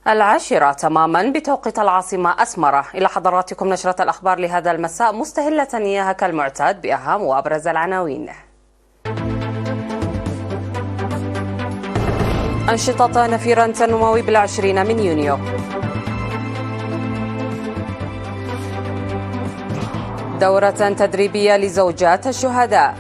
10 تماما بتوقيت العاصمة أسمرة. إلى حضراتكم نشرة الأخبار لهذا المساء، مستهلة إياها كالمعتاد بأهم وأبرز العناوين. أنشطة نفير تنموي بال20 من يونيو. دورة تدريبية لزوجات الشهداء.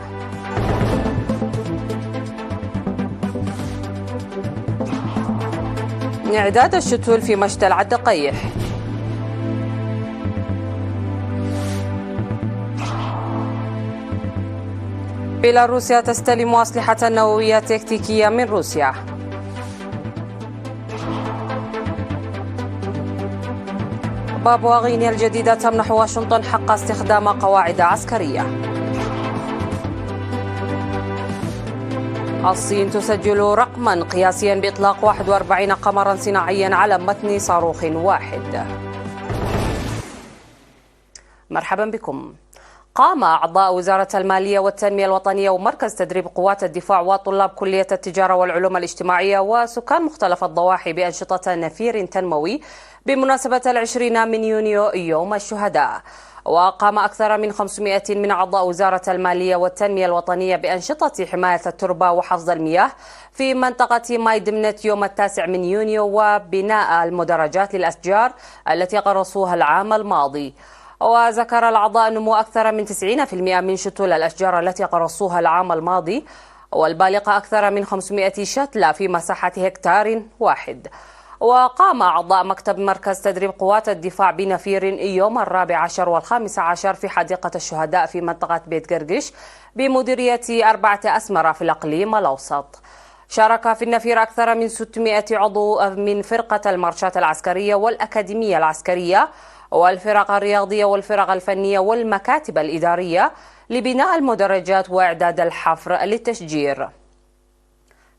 إعداد الشتول في مشتى العدقيح. بيلاروسيا تستلم أسلحة نووية تكتيكية من روسيا. بابوا غينيا الجديدة تمنح واشنطن حق استخدام قواعد عسكرية. الصين تسجل رقما قياسيا بإطلاق 41 قمرا صناعيا على متن صاروخ واحد. مرحبا بكم. قام أعضاء وزارة المالية والتنمية الوطنية ومركز تدريب قوات الدفاع وطلاب كلية التجارة والعلوم الاجتماعية وسكان مختلف الضواحي بأنشطة نفير تنموي بمناسبة 20 من يونيو يوم الشهداء. وقام أكثر من 500 من أعضاء وزارة المالية والتنمية الوطنية بأنشطة حماية التربة وحفظ المياه في منطقة مايدمنت يوم 9 من يونيو وبناء المدرجات للأشجار التي قرصوها العام الماضي. وذكر الأعضاء نمو أكثر من 90% من شتول الأشجار التي قرصوها العام الماضي، والبالغة أكثر من 500 شتلة في مساحة هكتار واحد. وقام أعضاء مكتب مركز تدريب قوات الدفاع بنفير يوم 14 و15 في حديقة الشهداء في منطقة بيت قرقش بمديرية 4 أسمرة في الإقليم الأوسط. شارك في النفير أكثر من 600 عضو من فرقة المارشات العسكرية والأكاديمية العسكرية والفرق الرياضية والفرق الفنية والمكاتب الإدارية لبناء المدرجات وإعداد الحفر للتشجير.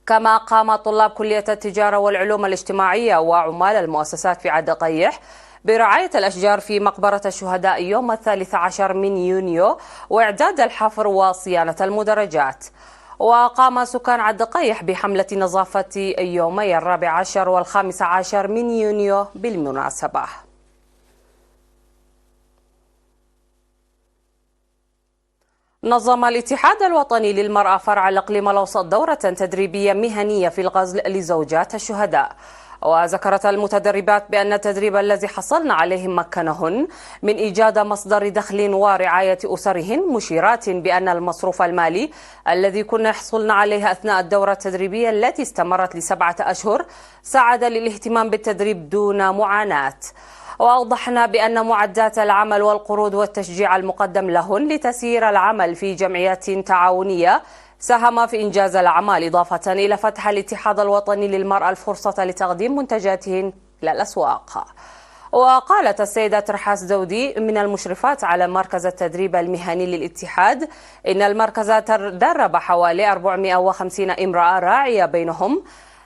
كما قام طلاب كلية التجارة والعلوم الاجتماعية وعمال المؤسسات في عدقيح برعاية الأشجار في مقبرة الشهداء يوم 13 من يونيو وإعداد الحفر وصيانة المدرجات. وقام سكان عدقيح بحملة نظافة يومي 14 و15 من يونيو بالمناسبة. نظم الاتحاد الوطني للمرأة فرع الإقليم الأوسط دورة تدريبية مهنية في الغزل لزوجات الشهداء. وذكرت المتدربات بأن التدريب الذي حصلن عليه مكنهن من إيجاد مصدر دخل ورعاية أسرهن، مشيرات بأن المصروف المالي الذي كنا يحصلن عليه أثناء الدورة التدريبية التي استمرت ل7 أشهر ساعد للاهتمام بالتدريب دون معاناة. وأوضحنا بأن معدات العمل والقروض والتشجيع المقدم لهن لتسيير العمل في جمعيات تعاونية ساهم في إنجاز الأعمال، إضافة إلى فتح الاتحاد الوطني للمرأة الفرصة لتقديم منتجاتهن إلى الأسواق. وقالت السيدة ترحاس دودي من المشرفات على مركز التدريب المهني للاتحاد إن المركز درب حوالي 450 امرأة راعية، بينهم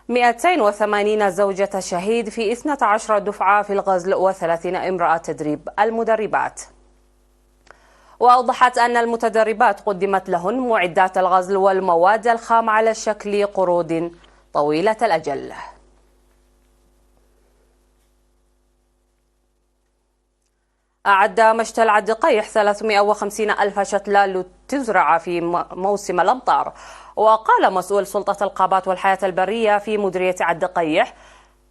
280 زوجة شهيد في 12 دفعة في الغزل و30 امرأة تدريب المدربات. وأوضحت أن المتدربات قدمت لهن معدات الغزل والمواد الخام على شكل قروض طويلة الأجل. أعد مشتى العدقيح 350 ألف شتلة لتزرع في موسم الأمطار. وقال مسؤول سلطة الغابات والحياة البرية في مديرية عدقيح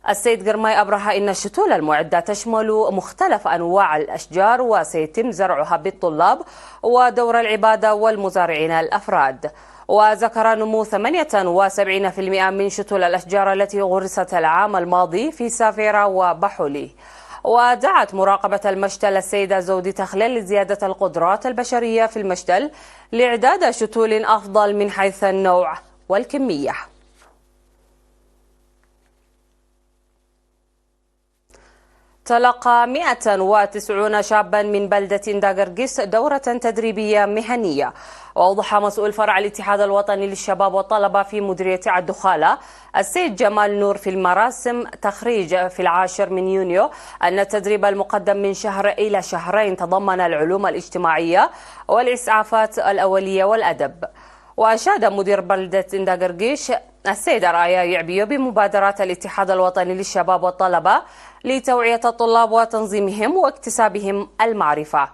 السيد قرماي أبرهة إن الشتول المعدة تشمل مختلف أنواع الأشجار وسيتم زرعها بالطلاب ودور العبادة والمزارعين الأفراد. وذكر نمو 78% من شتول الأشجار التي غرست العام الماضي في سافيرا وبحولي. ودعت مراقبة المشتل السيدة زودي تخليل لزيادة القدرات البشرية في المشتل لإعداد شتول أفضل من حيث النوع والكمية. تلقى 190 شابا من بلدة داغرقس دورة تدريبية مهنية. وأوضح مسؤول فرع الاتحاد الوطني للشباب والطلبة في مديرية الدخالة السيد جمال نور في المراسم تخريج في 10 من يونيو أن التدريب المقدم من شهر إلى شهرين تضمن العلوم الاجتماعية والإسعافات الأولية والأدب. وأشاد مدير بلدة إنداغرغيش السيد أرايا يعبيو بمبادرات الاتحاد الوطني للشباب والطلبة لتوعية الطلاب وتنظيمهم واكتسابهم المعرفة.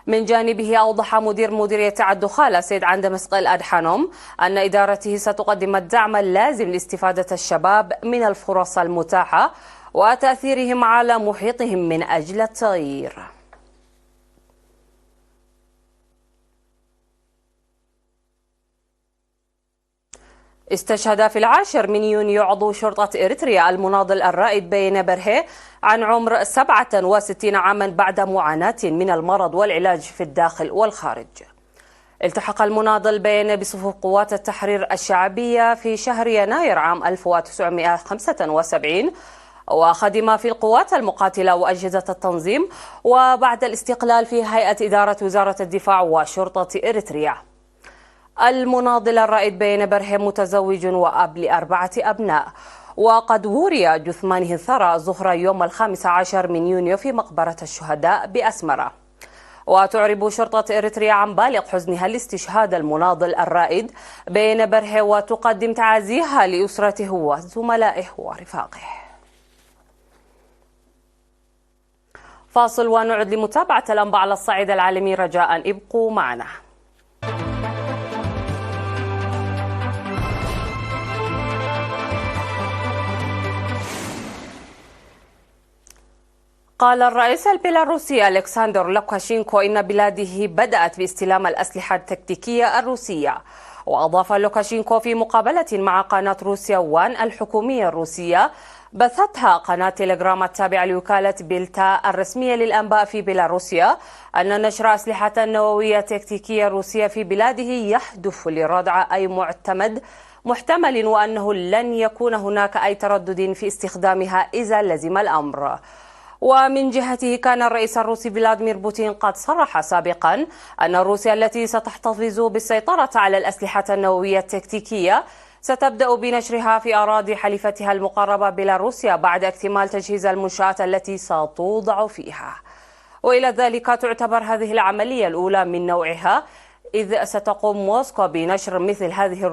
من جانبه أوضح مديرية الدخالة سيد عند مسقل أدحانوم أن إدارته ستقدم الدعم اللازم لاستفادة الشباب من الفرص المتاحة وتأثيرهم على محيطهم من أجل التغيير. استشهد في 10 من يونيو عضو شرطة إريتريا المناضل الرائد بين برهي عن عمر 67 عاما بعد معاناة من المرض والعلاج في الداخل والخارج. التحق المناضل بين بصفوف قوات التحرير الشعبية في شهر يناير عام 1975 وخدم في القوات المقاتلة وأجهزة التنظيم، وبعد الاستقلال في هيئة إدارة وزارة الدفاع وشرطة إريتريا. المناضل الرائد بين برهي متزوج وأب ل4 أبناء، وقد وري جثمانه الثرى ظهر يوم 15 من يونيو في مقبرة الشهداء بأسمرة. وتعرب شرطة إريتريا عن بالغ حزنها لاستشهاد المناضل الرائد بين برهي وتقدم تعازيها لأسرته وزملائه ورفاقه. فاصل ونعد لمتابعة الأنباء على الصعيد العالمي، رجاء ابقوا معنا. قال الرئيس البيلاروسي ألكسندر لوكاشينكو إن بلاده بدأت باستلام الأسلحة التكتيكية الروسية. وأضاف لوكاشينكو في مقابلة مع قناة روسيا وان الحكومية الروسية بثتها قناة تيليجرام التابعة لوكالة بيلتا الرسمية للأنباء في بيلاروسيا أن نشر أسلحة نووية تكتيكية روسية في بلاده يهدف لردع أي محتمل وأنه لن يكون هناك أي تردد في استخدامها إذا لزم الأمر. ومن جهته كان الرئيس الروسي فلاديمير بوتين قد صرح سابقا أن روسيا التي ستحتفظ بالسيطرة على الأسلحة النووية التكتيكية ستبدأ بنشرها في أراضي حليفتها المقربة بيلاروسيا بعد اكتمال تجهيز المنشآت التي ستوضع فيها. وإلى ذلك تعتبر هذه العملية الأولى من نوعها، إذ ستقوم موسكو بنشر مثل هذه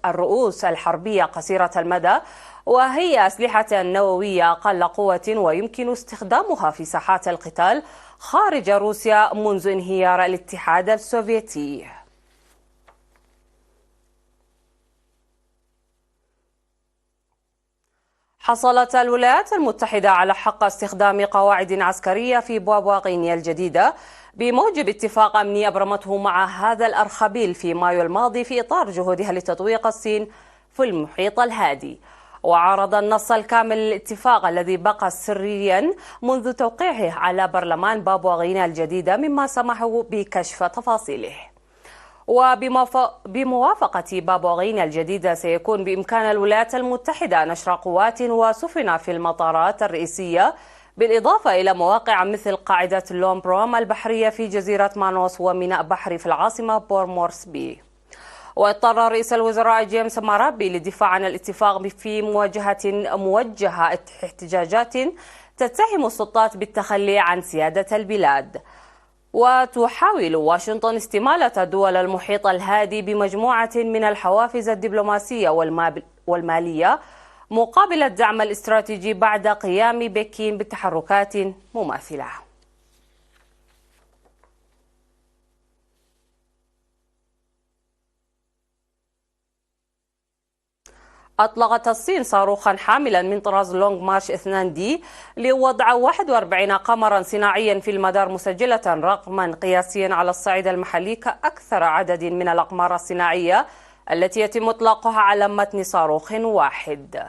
الرؤوس الحربية قصيرة المدى، وهي أسلحة نووية أقل قوة ويمكن استخدامها في ساحات القتال خارج روسيا منذ انهيار الاتحاد السوفيتي. حصلت الولايات المتحدة على حق استخدام قواعد عسكرية في بابوا غينيا الجديدة بموجب اتفاق أمني أبرمته مع هذا الأرخبيل في مايو الماضي في إطار جهودها لتطويق الصين في المحيط الهادي. وعرض النص الكامل للاتفاق الذي بقى سريا منذ توقيعه على برلمان بابوا غينيا الجديدة، مما سمحوا بكشف تفاصيله. وبموافقة بابوا غينيا الجديدة سيكون بإمكان الولايات المتحدة نشر قوات وسفن في المطارات الرئيسية، بالإضافة إلى مواقع مثل قاعدة لومبروم البحرية في جزيرة مانوس وميناء بحري في العاصمة بورمورسبي. واضطر رئيس الوزراء جيمس مارابي للدفاع عن الاتفاق في موجهة احتجاجات تتهم السلطات بالتخلي عن سيادة البلاد. وتحاول واشنطن استمالة دول المحيط الهادي بمجموعة من الحوافز الدبلوماسية والمالية مقابل الدعم الاستراتيجي بعد قيام بكين بتحركات مماثلة. أطلقت الصين صاروخا حاملا من طراز لونغ مارش 2D لوضع 41 قمرا صناعيا في المدار، مسجلة رقما قياسيا على الصعيد المحلي كأكثر عدد من الأقمار الصناعية التي يتم إطلاقها على متن صاروخ واحد.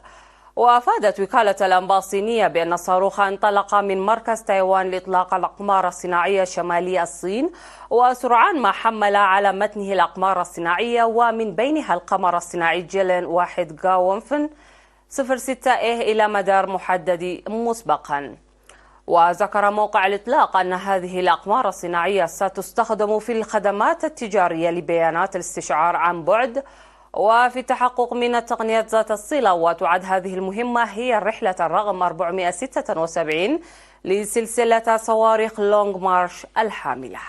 وأفادت وكالة الأنباء الصينية بأن الصاروخ انطلق من مركز تايوان لإطلاق الأقمار الصناعية شمالي الصين، وسرعان ما حمل على متنه الأقمار الصناعية ومن بينها القمر الصناعي جيلين 1 غاونفن 06A إلى مدار محدد مسبقا. وذكر موقع الإطلاق أن هذه الأقمار الصناعية ستستخدم في الخدمات التجارية لبيانات الاستشعار عن بعد وفي التحقق من التقنيات ذات الصلة. وتعد هذه المهمة هي الرحلة الرقم 476 لسلسلة صواريخ لونغ مارش الحاملة.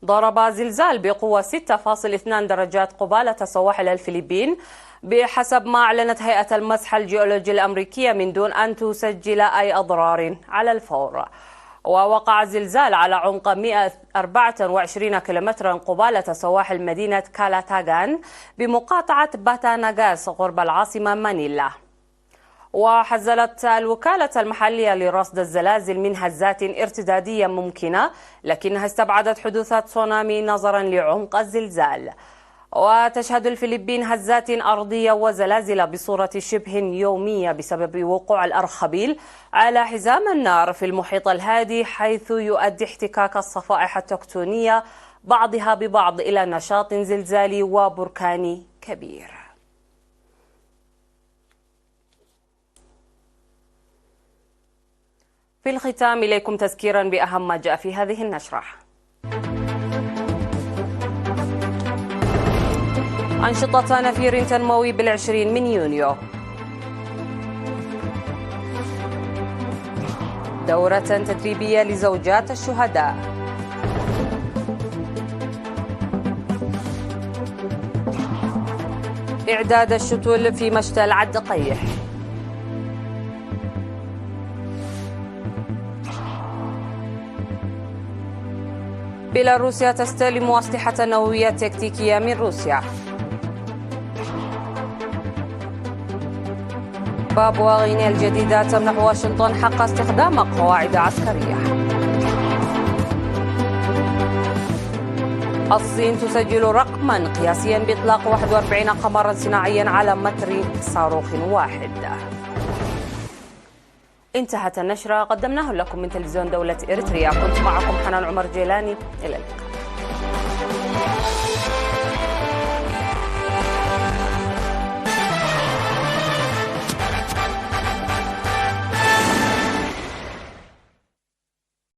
ضرب زلزال بقوة 6.2 درجات قبالة سواحل الفلبين بحسب ما أعلنت هيئة المسح الجيولوجي الأمريكية من دون أن تسجل أي أضرار على الفور. ووقع الزلزال على عمق 124 كيلومترا قبالة سواحل مدينة كالاتاغان بمقاطعة باتاناغاس قرب العاصمة مانيلا. وحذرت الوكالة المحلية لرصد الزلازل من هزات ارتدادية ممكنة، لكنها استبعدت حدوث تسونامي نظرا لعمق الزلزال. وتشهد الفلبين هزات أرضية وزلازل بصورة شبه يومية بسبب وقوع الأرخبيل على حزام النار في المحيط الهادي، حيث يؤدي احتكاك الصفائح التكتونية بعضها ببعض إلى نشاط زلزالي وبركاني كبير. في الختام إليكم تذكيرا بأهم ما جاء في هذه النشرة. أنشطة نفير تنموي بال20 من يونيو. دورة تدريبية لزوجات الشهداء. إعداد الشتل في مشتى العد قيح. بيلاروسيا تستلم أسلحة نووية تكتيكية من روسيا. بابوا غينيا الجديدة تمنح واشنطن حق استخدام قواعد عسكرية. الصين تسجل رقما قياسيا بإطلاق 41 قمرا صناعيا على متر صاروخ واحد. انتهت النشرة، قدمناه لكم من تلفزيون دولة إريتريا. كنت معكم حنان عمر جيلاني، إلى اللقاء.